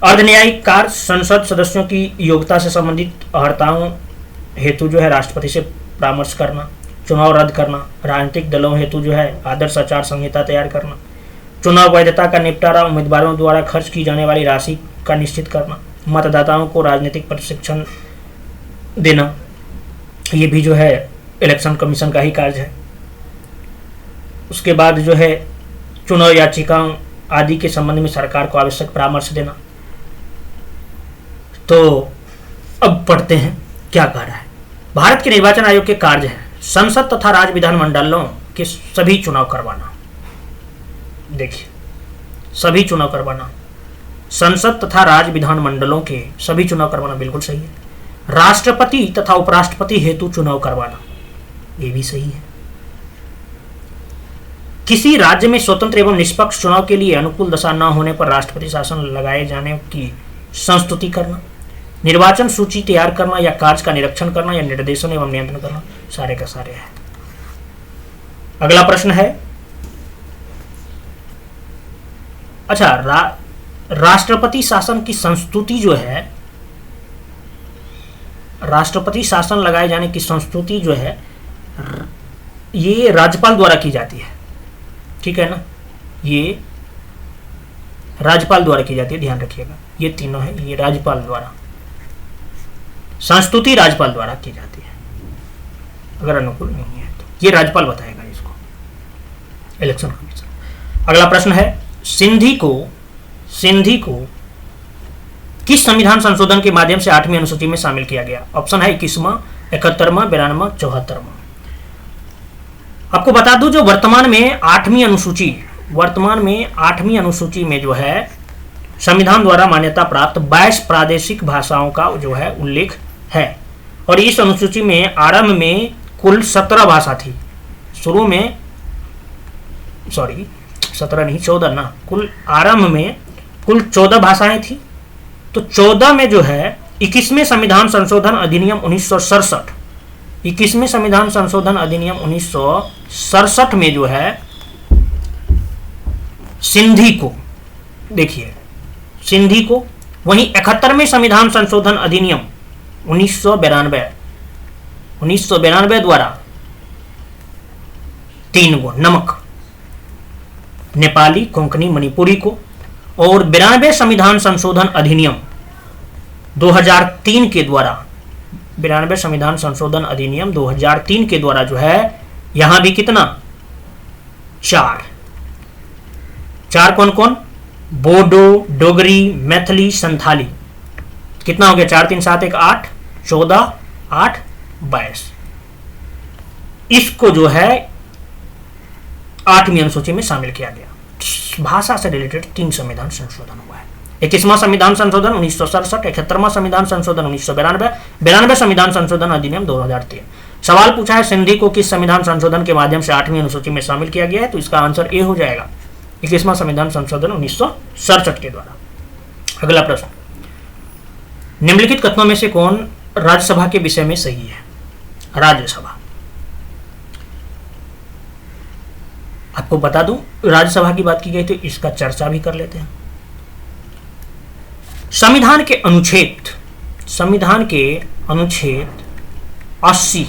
अर्धन्यायिक कार्य, संसद सदस्यों की योग्यता से संबंधित अहर्ताओं हेतु जो है राष्ट्रपति से परामर्श करना, चुनाव रद्द करना, राजनीतिक दलों हेतु जो है आदर्श आचार संहिता तैयार करना, चुनाव वैधता का निपटारा, उम्मीदवारों द्वारा खर्च की जाने वाली राशि का निश्चित करना, मतदाताओं को राजनीतिक प्रशिक्षण देना, ये भी जो है इलेक्शन कमीशन का ही कार्य है। उसके बाद जो है चुनाव याचिकाओं आदि के संबंध में सरकार को आवश्यक परामर्श देना। तो अब पढ़ते हैं क्या कह रहा है। भारत के निर्वाचन आयोग के कार्य हैं संसद तथा राज्य विधानमंडलों के सभी चुनाव करवाना। देखिए, सभी चुनाव करवाना, संसद तथा राज्य विधानमंडलों के सभी चुनाव करवाना बिल्कुल सही है। राष्ट्रपति तथा उपराष्ट्रपति हेतु चुनाव करवाना, ये भी सही है। किसी राज्य में स्वतंत्र एवं निष्पक्ष चुनाव के लिए अनुकूल दशा न होने पर राष्ट्रपति शासन लगाए जाने की संस्तुति करना, निर्वाचन सूची तैयार करना या कार्य का निरीक्षण करना या निर्देशन एवं नियंत्रण करना, सारे का सारे है। अगला प्रश्न है, अच्छा, राष्ट्रपति शासन की संस्तुति जो है, राष्ट्रपति शासन लगाए जाने की संस्तुति जो है ये राज्यपाल द्वारा की जाती है। ठीक है ना, ये राज्यपाल द्वारा की जाती है, ध्यान रखिएगा। ये तीनों है, ये राज्यपाल द्वारा, संस्तुति राज्यपाल द्वारा की जाती है अगर अनुकूल नहीं है तो। ये राज्यपाल बताएगा इसको, इलेक्शन कमीशन। अगला प्रश्न है, सिंधी को किस संविधान संशोधन के माध्यम से 8वीं अनुसूची में शामिल किया गया? ऑप्शन है 21वां, 71वां, 92वां, 74वां। आपको बता दूं, जो वर्तमान में 8वीं अनुसूची में जो है संविधान द्वारा मान्यता प्राप्त 22 प्रादेशिक भाषाओं का जो है उल्लेख है। और इस अनुसूची में आरंभ में कुल 17 भाषा थी। शुरू में 17 नहीं, 14 ना, कुल आरंभ में कुल 14 भाषाएं थी। तो 14 में जो है 21वें संविधान संशोधन अधिनियम 1967, 21वें संविधान संशोधन अधिनियम 1967 में जो है सिंधी को, देखिए सिंधी को, वहीं 71वें संविधान संशोधन अधिनियम 1992 द्वारा 3 गो नमक, नेपाली, कोंकणी, मणिपुरी को, और 92 संविधान संशोधन अधिनियम 2003 के द्वारा, 92 संविधान संशोधन अधिनियम 2003 के द्वारा जो है यहां भी कितना, 4 कौन कौन, बोडो, डोगरी, मैथिली, संथाली। कितना हो गया, 4 3 7 1 8, 14 8 22। इसको जो है 8वीं अनुसूची में शामिल किया गया। भाषा से रिलेटेड 3 संविधान संशोधन हुआ है। 21वां संविधान संशोधन 1967, 71वां संविधान संशोधन 1992, 92 संविधान संशोधन अधिनियम 2003। सवाल पूछा है सिंधी को किस संविधान संशोधन के माध्यम से 8वीं अनुसूची में शामिल किया गया है, तो इसका आंसर ए हो जाएगा, 21वां संविधान संशोधन 1967 के द्वारा। अगला प्रश्न, निम्नलिखित कथनों में से कौन राज्यसभा के विषय में सही है? राज्यसभा, आपको बता दूं, राज्यसभा की बात की गई तो इसका चर्चा भी कर लेते हैं। संविधान के अनुच्छेद 80,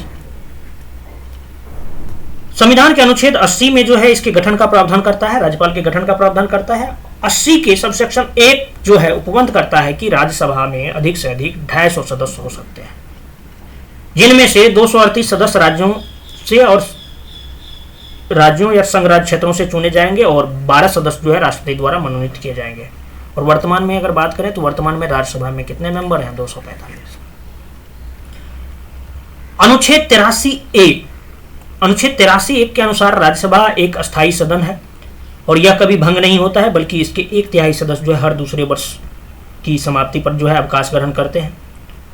संविधान के अनुच्छेद 80 में जो है इसके गठन का प्रावधान करता है, राज्यपाल के गठन का प्रावधान करता है। 80 के सबसेक्शन 1 जो है उपबंध करता है कि राज्यसभा में अधिक से अधिक 250 सदस्य हो सकते हैं, जिनमें से 238 सदस्य राज्यों या संघ राज्य क्षेत्रों से चुने जाएंगे और 12 सदस्य जो है राष्ट्रपति द्वारा मनोनीत किए जाएंगे। और वर्तमान में अगर बात करें तो वर्तमान में राज्यसभा में कितने मेंबर हैं? 245। अनुच्छेद 83(1) के अनुसार राज्यसभा एक अस्थायी सदन है और यह कभी भंग नहीं होता है, बल्कि इसके 1/3 सदस्य जो है हर दूसरे वर्ष की समाप्ति पर जो है अवकाश ग्रहण करते हैं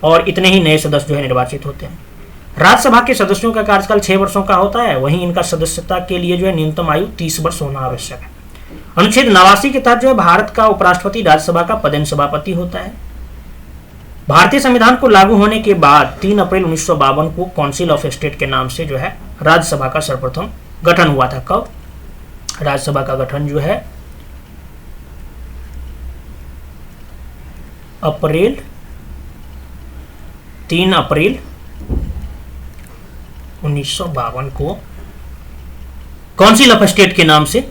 और इतने ही नए सदस्य जो है निर्वाचित होते हैं। राज्यसभा के सदस्यों का कार्यकाल 6 वर्षों का होता है, वहीं इनका सदस्यता के लिए जो है न्यूनतम आयु 30 वर्ष होना आवश्यक है। अनुच्छेद 89 के तहत जो है भारत का उपराष्ट्रपति राज्यसभा का पदेन सभापति होता है। भारतीय संविधान को लागू होने के बाद 3 अप्रैल 1952 को काउंसिल ऑफ स्टेट के नाम से जो है राज्यसभा का सर्वप्रथम गठन हुआ था। कब? राज्यसभा का गठन जो है 3 अप्रैल 1952 को काउंसिल ऑफ स्टेट के नाम से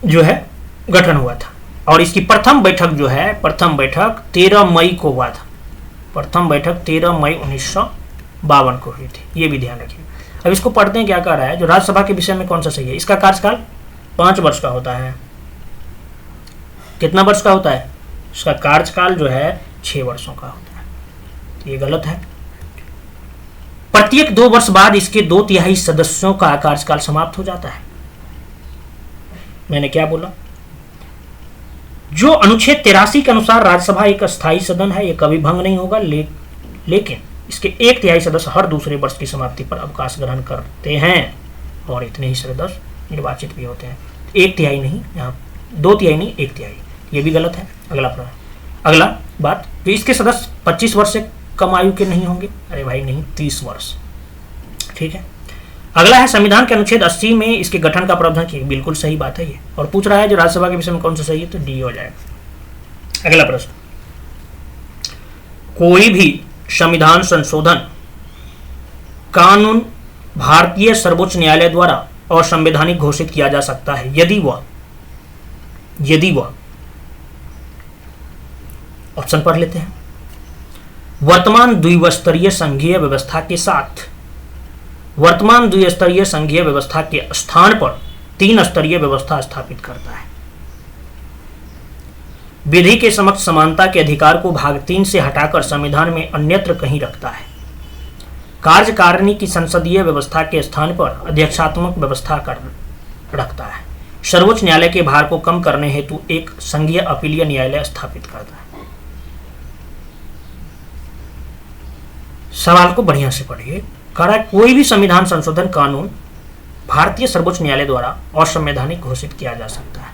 जो है गठन हुआ था और इसकी प्रथम बैठक 13 मई को हुआ था। प्रथम बैठक 13 मई 1952 को हुई थी, ये भी ध्यान रखिए। अब इसको पढ़ते हैं क्या कह रहा है। जो राज्यसभा के विषय में कौन सा सही है? इसका कार्यकाल 5 वर्ष का होता है। कितना वर्ष का होता है? इसका कार्यकाल जो है 6 वर्षों का होता है, तो ये गलत है। प्रत्येक 2 वर्ष बाद इसके 2/3 सदस्यों का कार्यकाल समाप्त हो जाता है। मैंने क्या बोला? जो अनुच्छेद 83 के अनुसार राज्यसभा एक अस्थायी सदन है, यह कभी भंग नहीं होगा, लेकिन इसके 1/3 सदस्य हर दूसरे वर्ष की समाप्ति पर अवकाश ग्रहण करते हैं और इतने ही सदस्य निर्वाचित भी होते हैं। 1/3 नहीं, यहाँ 2/3 नहीं, 1/3, ये भी गलत है। अगला बात, तो इसके सदस्य 25 वर्ष से कम आयु के नहीं होंगे। अरे भाई नहीं, 30 वर्ष, ठीक है। अगला है संविधान के अनुच्छेद 80 में इसके गठन का प्रावधान किया, बिल्कुल सही बात है ये। और पूछ रहा है जो राज्यसभा के विषय में कौन सा सही है, तो डी हो जाएगा। अगला प्रश्न, कोई भी संविधान संशोधन कानून भारतीय सर्वोच्च न्यायालय द्वारा असंवैधानिक घोषित किया जा सकता है यदि वह ऑप्शन पढ़ लेते हैं। वर्तमान द्विस्तरीय संघीय व्यवस्था के साथ वर्तमान द्विस्तरीय संघीय व्यवस्था के स्थान पर 3 स्तरीय व्यवस्था स्थापित करता है। विधि के समक्ष समानता के अधिकार को भाग 3 से हटाकर संविधान में अन्यत्र कहीं रखता है। कार्यकारिणी की संसदीय व्यवस्था के स्थान पर अध्यक्षात्मक व्यवस्था कर रखता है। सर्वोच्च न्यायालय के भार को कम करने हेतु एक संघीय अपीलीय न्यायालय स्थापित करता है। सवाल को बढ़िया से पढ़िए। कह रहा है कोई भी संविधान संशोधन कानून भारतीय सर्वोच्च न्यायालय द्वारा असंवैधानिक घोषित किया जा सकता है।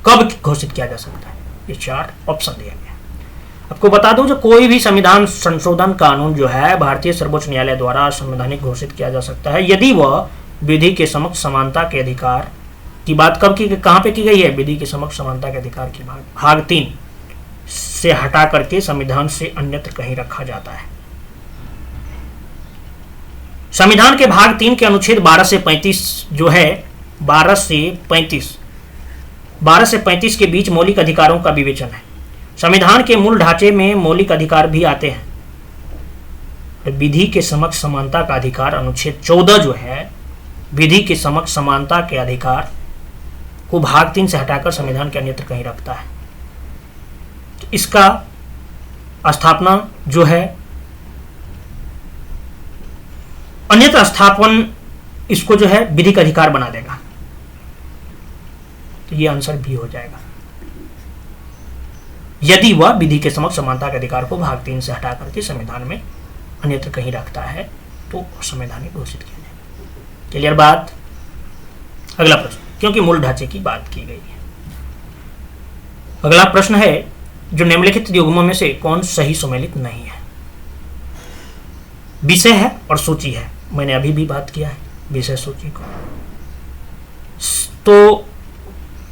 कब घोषित किया जा सकता है? ये 4 ऑप्शन दिया गया। आपको बता दूं, जो कोई भी संविधान संशोधन कानून जो है भारतीय सर्वोच्च न्यायालय द्वारा असंवैधानिक घोषित किया जा सकता है यदि वह विधि के समक्ष समानता के अधिकार की बात कब की, कहां पे की गई है? विधि के समक्ष समानता के अधिकार की भाग 3 से हटा करके संविधान से अन्यत्र कहीं रखा जाता है। संविधान के भाग 3 के अनुच्छेद 12 से 35 जो है 12 से 35 के बीच मौलिक अधिकारों का विवेचन है। संविधान के मूल ढांचे में मौलिक अधिकार भी आते हैं। विधि के समक्ष समानता का अधिकार अनुच्छेद 14 जो है विधि के समक्ष समानता के अधिकार को भाग 3 से हटाकर संविधान के अन्यत्र कहीं रखता है। तो इसका स्थापना जो है अन्यत्र स्थापन इसको जो है विधिक अधिकार बना देगा। तो ये आंसर भी हो जाएगा। यदि वह विधि के समक्ष समानता के अधिकार को भाग 3 से हटा करके संविधान में अन्यत्र कहीं रखता है तो संवैधानिक घोषित किया जाएगा। क्लियर बात? अगला प्रश्न, क्योंकि मूल ढांचे की बात की गई है। अगला प्रश्न है जो निम्नलिखित युग्मों में से कौन सही सुमेलित नहीं है? विषय है और सूची है। मैंने अभी भी बात किया है विषय सूची को। तो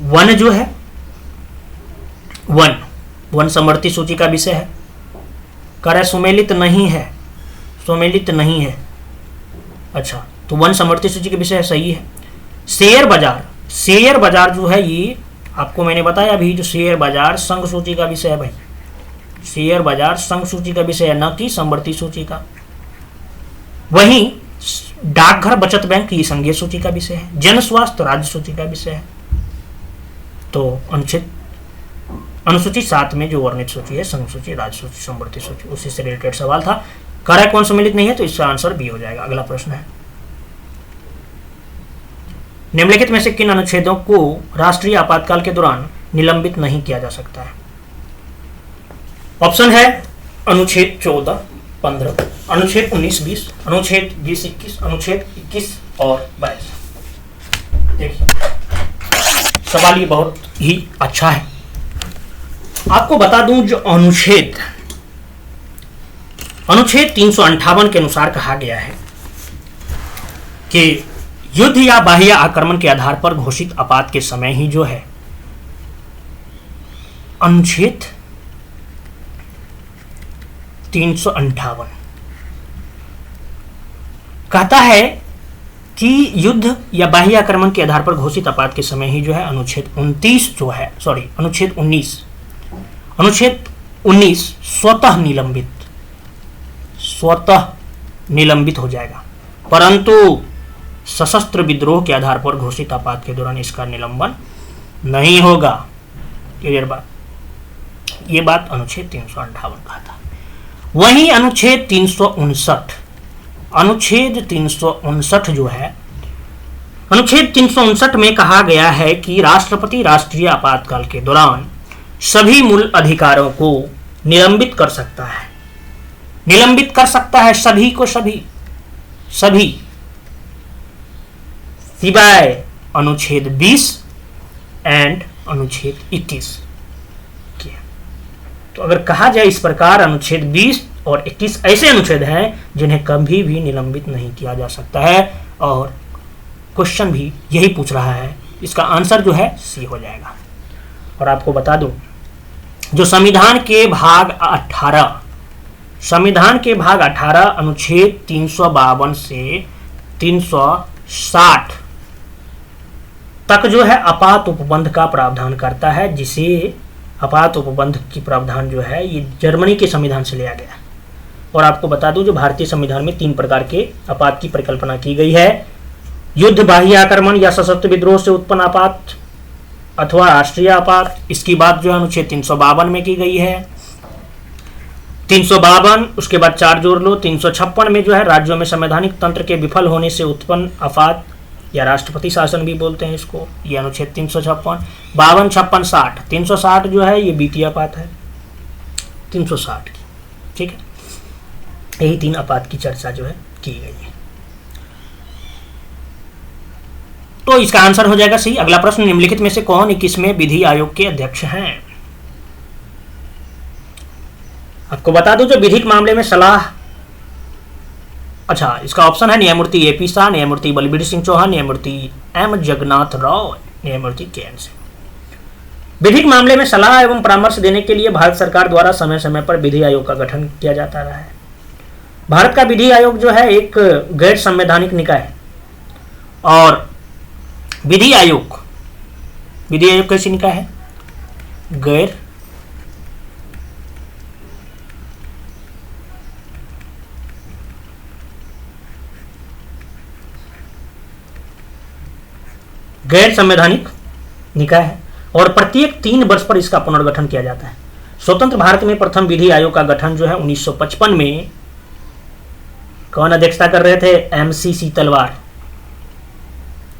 वन जो है वन समवर्ती सूची का विषय है। कार्य सुमेलित नहीं है, सुमेलित नहीं है। अच्छा, तो वन समवर्ती सूची के विषय है, सही है। शेयर बाजार जो है ये आपको मैंने बताया अभी, जो शेयर बाजार संघ सूची का विषय है भाई। शेयर बाजार संघ सूची का विषय है, न कि समवर्ती सूची का। वहीं डाकघर बचत बैंक ये संघीय सूची का विषय है। जन स्वास्थ्य राज्य सूची का विषय है। तो अनुसूची 7 में जो वर्णित सूची है संघ सूची, राज्य सूची, समवर्ती सूची, उसी से रिलेटेड सवाल था। कार्य कौन सम्मिलित नहीं है? तो इसका आंसर बी हो जाएगा। अगला प्रश्न है निम्नलिखित में से किन अनुच्छेदों को राष्ट्रीय आपातकाल के दौरान निलंबित नहीं किया जा सकता है? ऑप्शन है अनुच्छेद 14, 15, अनुच्छेद 19, 20, अनुच्छेद 20, 21, अनुच्छेद 21 और 22। देखिए सवाल ये बहुत ही अच्छा है। आपको बता दूं, जो अनुच्छेद 358 के अनुसार कहा गया है कि युद्ध या बाह्य आक्रमण के आधार पर घोषित आपात के समय ही जो है अनुच्छेद 358 कहता है कि युद्ध या बाह्य आक्रमण के आधार पर घोषित आपात के समय ही जो है अनुच्छेद 29 जो है, सॉरी अनुच्छेद 19 स्वतः निलंबित हो जाएगा। परंतु सशस्त्र विद्रोह के आधार पर घोषित आपात के दौरान इसका निलंबन नहीं होगा। क्लियर बात? ये बात अनुच्छेद 358 कहा था। वहीं अनुच्छेद 359 जो है, अनुच्छेद 359 में कहा गया है कि राष्ट्रपति राष्ट्रीय आपातकाल के दौरान सभी मूल अधिकारों को निलंबित कर सकता है। निलंबित कर सकता है सभी को, सभी सिवाय अनुच्छेद 20 एंड अनुच्छेद 21 के। तो अगर कहा जाए इस प्रकार, अनुच्छेद 20 और 21 ऐसे अनुच्छेद हैं जिन्हें कभी भी निलंबित नहीं किया जा सकता है। और क्वेश्चन भी यही पूछ रहा है। इसका आंसर जो है सी हो जाएगा। और आपको बता दूं, जो संविधान के भाग 18 अनुच्छेद 352 से 360 तक जो है आपात उपबंध का प्रावधान करता है, जिसे आपात उपबंध की प्रावधान जो है ये जर्मनी के संविधान से लिया गया। और आपको बता दूं जो भारतीय संविधान में 3 प्रकार के आपात की परिकल्पना की गई है, युद्ध, बाह्य आक्रमण या सशस्त्र विद्रोह से उत्पन्न आपात अथवा राष्ट्रीय आपात। इसकी बात जो है अनुच्छेद 352 में की गई है। 352, उसके बाद 4 जोड़ लो, 356 में जो है राज्यों में संवैधानिक तंत्र के विफल होने से उत्पन्न आपात या राष्ट्रपति शासन भी बोलते हैं इसको, ये अनुच्छेद 356। 52, 56, 60, 360 जो है ये बीती आपात है 360 की, ठीक है। यही 3 आपात की चर्चा जो है की गई है। तो इसका आंसर हो जाएगा सही। अगला प्रश्न, निम्नलिखित में से कौन 21वें विधि आयोग के अध्यक्ष हैं? आपको बता दूं जो विधिक मामले में सलाह, अच्छा इसका ऑप्शन है न्यायमूर्ति एपी शाह, न्यायमूर्ति बलबीर सिंह चौहान, न्यायमूर्ति एम जगन्नाथ राव, न्यायमूर्ति केएन सिंह। विधिक मामले में सलाह एवं परामर्श देने के लिए भारत सरकार द्वारा समय समय पर विधि आयोग का गठन किया जाता रहा है। भारत का विधि आयोग जो है एक गैर संवैधानिक निकाय है। और विधि आयोग कैसी निकाय है? गैर संवैधानिक निकाय है और प्रत्येक 3 वर्ष पर इसका पुनर्गठन किया जाता है। स्वतंत्र भारत में प्रथम विधि आयोग का गठन जो है 1955 में कौन अध्यक्षता कर रहे थे? एमसी सीतलवार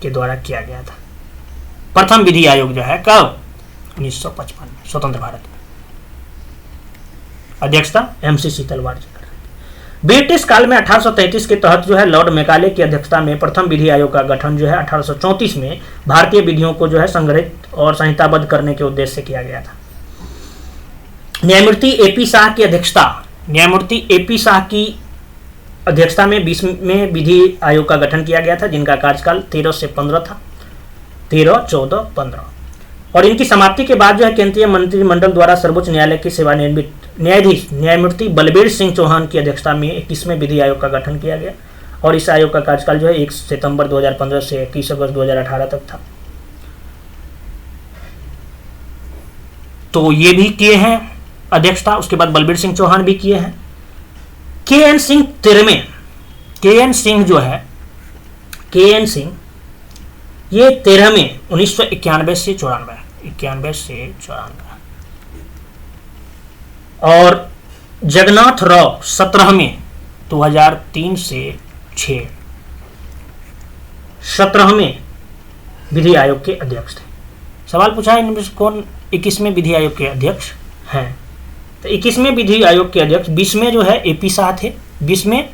के द्वारा किया गया था। प्रथम विधि आयोग जो है कब? 1955 में, स्वतंत्र भारत में। अध्यक्षता एमसी सीतलवार जी कर रहे थे। ब्रिटिश काल में 1833 के तहत जो है लॉर्ड मैकाले की अध्यक्षता में प्रथम विधि आयोग का गठन जो है 1834 में भारतीय विधियों को जो है संग्रहित और संहिताबद्ध करने के उद्देश्य से किया गया था। न्यायमूर्ति एपी शाह की अध्यक्षता में 20वें विधि आयोग का गठन किया गया था, जिनका कार्यकाल 13 से 15 था, 13, 14, 15। और इनकी समाप्ति के बाद जो है केंद्रीय मंत्रिमंडल द्वारा सर्वोच्च न्यायालय के सेवानिवृत्त न्यायाधीश न्यायमूर्ति बलबीर सिंह चौहान की अध्यक्षता में 21वें विधि आयोग का गठन किया गया। और इस आयोग का कार्यकाल जो है 1 सितंबर 2015 से 21 अगस्त 2018 तक था। तो ये भी किए हैं अध्यक्षता। उसके बाद बलबीर सिंह चौहान भी किए हैं। केएन सिंह 13वें, केएन सिंह जो है केएन सिंह ये 13वें 1991 से 94 और जगन्नाथ राव 17वें 2003 से 6 17वें विधि आयोग के अध्यक्ष थे। सवाल पूछा है इनमें से कौन 21वें विधि आयोग के अध्यक्ष हैं? तो 21वें विधि आयोग के अध्यक्ष 20वें जो है एपी शाह थे। 20वें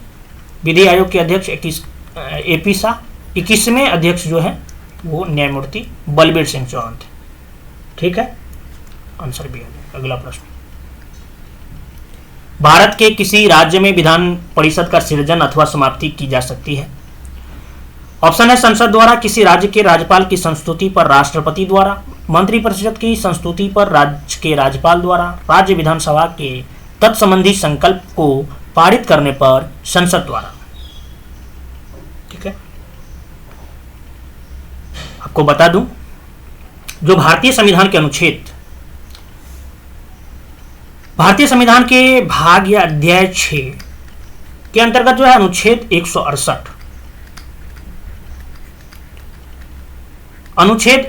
विधि आयोग के अध्यक्ष एपी शाह। 21वें अध्यक्ष जो है वो न्यायमूर्ति बलबीर सिंह चौहान थे। ठीक है, आंसर भी है। अगला प्रश्न, भारत के किसी राज्य में विधान परिषद का सृजन अथवा समाप्ति की जा सकती है? ऑप्शन है संसद द्वारा, किसी राज्य के राज्यपाल की संस्तुति पर राष्ट्रपति द्वारा, मंत्रिपरिषद की संस्तुति पर राज्य के राज्यपाल द्वारा, राज्य विधानसभा के तत्संबंधी संकल्प को पारित करने पर संसद द्वारा। ठीक है, आपको बता दूं जो भारतीय संविधान के भाग या अध्याय 6 के अंतर्गत जो है अनुच्छेद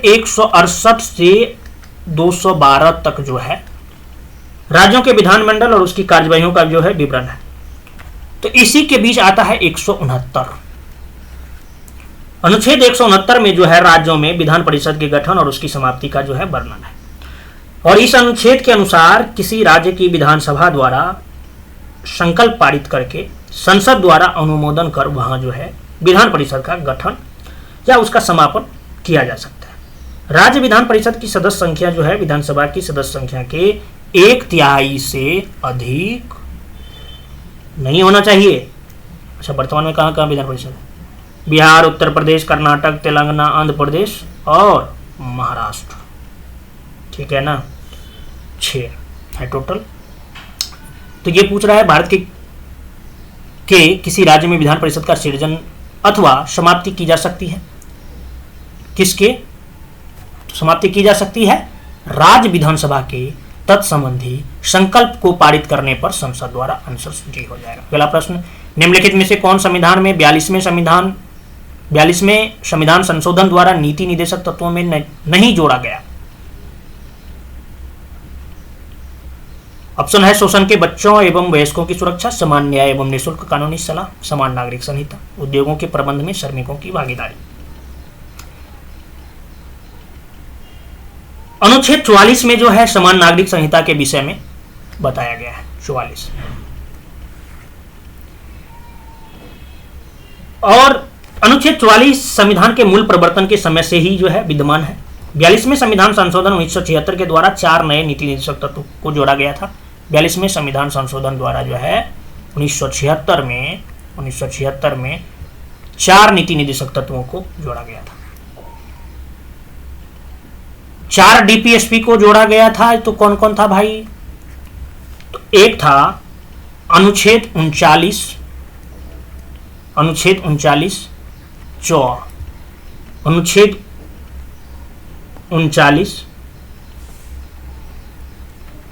168 से 212 तक जो है राज्यों के विधानमंडल और उसकी कार्यवाहियों का जो है विवरण है। तो इसी के बीच आता है 169। अनुच्छेद 169 में जो है राज्यों में विधान परिषद के गठन और उसकी समाप्ति का जो है वर्णन है। और इस अनुच्छेद के अनुसार किसी राज्य की विधानसभा द्वारा संकल्प पारित करके संसद द्वारा अनुमोदन कर वहां जो है विधान परिषद का गठन या उसका समापन किया जा सकता है। राज्य विधान परिषद की सदस्य संख्या जो है विधानसभा की सदस्य संख्या के 1/3 से अधिक नहीं होना चाहिए। अच्छा, वर्तमान में कहाँ विधान परिषद है? बिहार, उत्तर प्रदेश, कर्नाटक, तेलंगाना, आंध्र प्रदेश और महाराष्ट्र। ठीक है ना, 6 है टोटल। तो ये पूछ रहा है भारत के किसी राज्य में विधान परिषद का सृजन अथवा समाप्ति की जा सकती है। किसके समाप्ति की जा सकती है? राज्य विधानसभा के तत्संबंधी संकल्प को पारित करने पर संसद द्वारा आंसर जी हो जाएगा। अगला प्रश्न, निम्नलिखित में से कौन संविधान में 42वें संविधान संशोधन द्वारा नीति निर्देशक तत्वों में नहीं जोड़ा गया? ऑप्शन है शोषण के बच्चों एवं वयस्कों की सुरक्षा, समान न्याय एवं निःशुल्क कानूनी सलाह, समान नागरिक संहिता, उद्योगों के प्रबंध में श्रमिकों की भागीदारी। अनुच्छेद 44 में जो है समान नागरिक संहिता के विषय में बताया गया है। 44 और अनुच्छेद 44 संविधान के मूल प्रवर्तन के समय से ही जो है विद्यमान है। 42वें संविधान संशोधन 1976 के द्वारा 4 नए नीति निर्देशक तत्व को जोड़ा गया था। 42वें संविधान संशोधन द्वारा जो है 1976 में 4 नीति निर्देशक तत्वों को जोड़ा गया था। 4 डीपीएसपी को जोड़ा गया था। तो कौन कौन था भाई? तो एक था अनुच्छेद 39 अनुच्छेद 39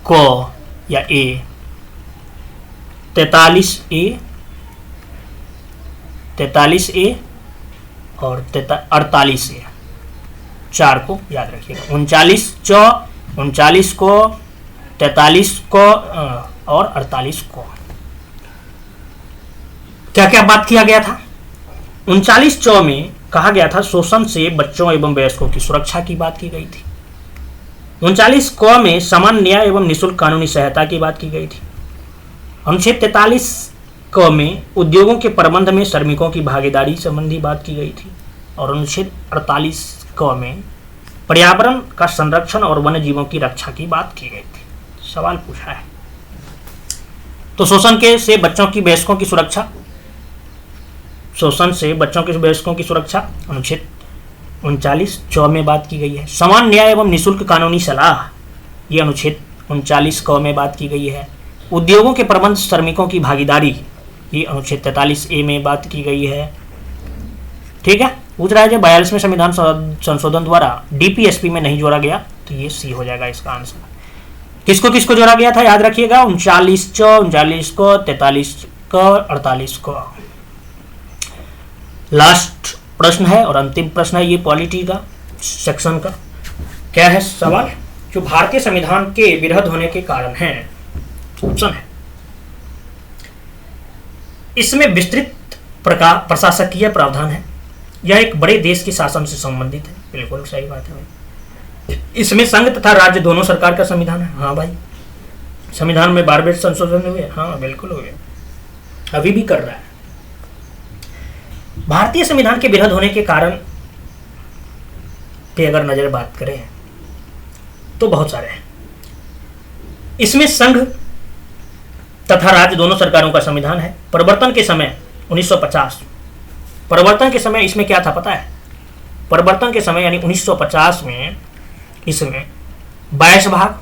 क या ए, 43 ए और 48 ए, 4 को याद रखिएगा। 39 को, 43 को और 48 को। क्या क्या बात किया गया था? 39 में कहा गया था शोषण से बच्चों एवं वयस्कों की सुरक्षा की बात की गई थी। 39 क में समान न्याय एवं निःशुल्क कानूनी सहायता की बात की गई थी। अनुच्छेद 43 क में उद्योगों के प्रबंध में श्रमिकों की भागीदारी संबंधी बात की गई थी। और अनुच्छेद 48 क में पर्यावरण का संरक्षण और वन्य जीवों की रक्षा की बात की गई थी। सवाल पूछा है तो शोषण से बच्चों की वयस्कों की सुरक्षा, अनुच्छेद 39 में बात की गई है। समान न्याय एवं निःशुल्क कानूनी सलाह, ये अनुच्छेद 39 क में बात की गई है। उद्योगों के प्रबंध श्रमिकों की भागीदारी, ये अनुच्छेद 43 ए में बात की गई है। ठीक है, पूछ रहा है जब 42वें संविधान संशोधन द्वारा डीपीएसपी में नहीं जोड़ा गया, तो ये सी हो जाएगा इसका आंसर। किसको किसको जोड़ा गया था याद रखिएगा, 39 को, 43 को, 48 को। लास्ट प्रश्न है और अंतिम प्रश्न है ये पॉलिटी का सेक्शन का। क्या है सवाल? जो भारतीय संविधान के विरोध होने के कारण है, ऑप्शन है इसमें विस्तृत प्रकार प्रशासकीय प्रावधान है, यह एक बड़े देश के शासन से संबंधित है। बिल्कुल सही बात है भाई। इसमें संघ तथा राज्य दोनों सरकार का संविधान है। हाँ भाई, संविधान में 12वें संशोधन हुए। हाँ बिल्कुल हुए, अभी भी कर रहा है। भारतीय संविधान के विरोध होने के कारण पे अगर नजर बात करें तो बहुत सारे हैं। इसमें संघ तथा राज्य दोनों सरकारों का संविधान है। परिवर्तन के समय 1950, परिवर्तन के समय इसमें क्या था पता है? परिवर्तन के समय यानी 1950 में इसमें 22 भाग,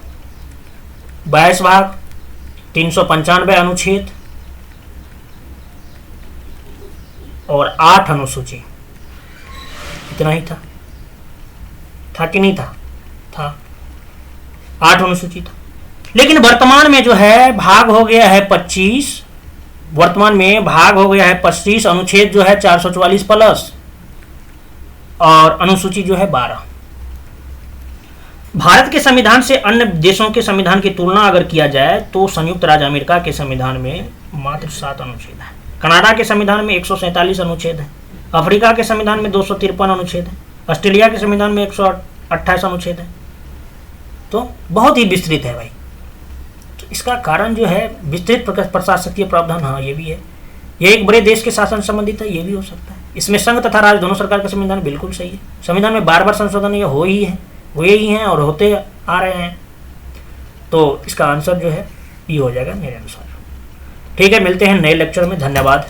395 अनुच्छेद और 8 अनुसूची, इतना ही था कि नहीं था? 8 अनुसूची था। लेकिन वर्तमान में जो है भाग हो गया है 25, वर्तमान में भाग हो गया है 25, अनुच्छेद जो है 444 प्लस और अनुसूची जो है 12। भारत के संविधान से अन्य देशों के संविधान की तुलना अगर किया जाए तो संयुक्त राज्य अमेरिका के संविधान में मात्र 7 अनुच्छेद है, कनाडा के संविधान में 147 अनुच्छेद है, अफ्रीका के संविधान में 253 अनुच्छेद है, ऑस्ट्रेलिया के संविधान में 128 अनुच्छेद है। तो बहुत ही विस्तृत है भाई। तो इसका कारण जो है विस्तृत प्रशासकीय प्रावधान, हाँ ये भी है। यह एक बड़े देश के शासन से संबंधित है, ये भी हो सकता है। इसमें संघ तथा राज्य दोनों सरकार का संविधान बिल्कुल सही है। संविधान में बार बार संशोधन ये हुए ही हैं और होते आ रहे हैं। तो इसका आंसर जो है ये हो जाएगा मेरे अनुसार। ठीक है, मिलते हैं नए लेक्चर में। धन्यवाद।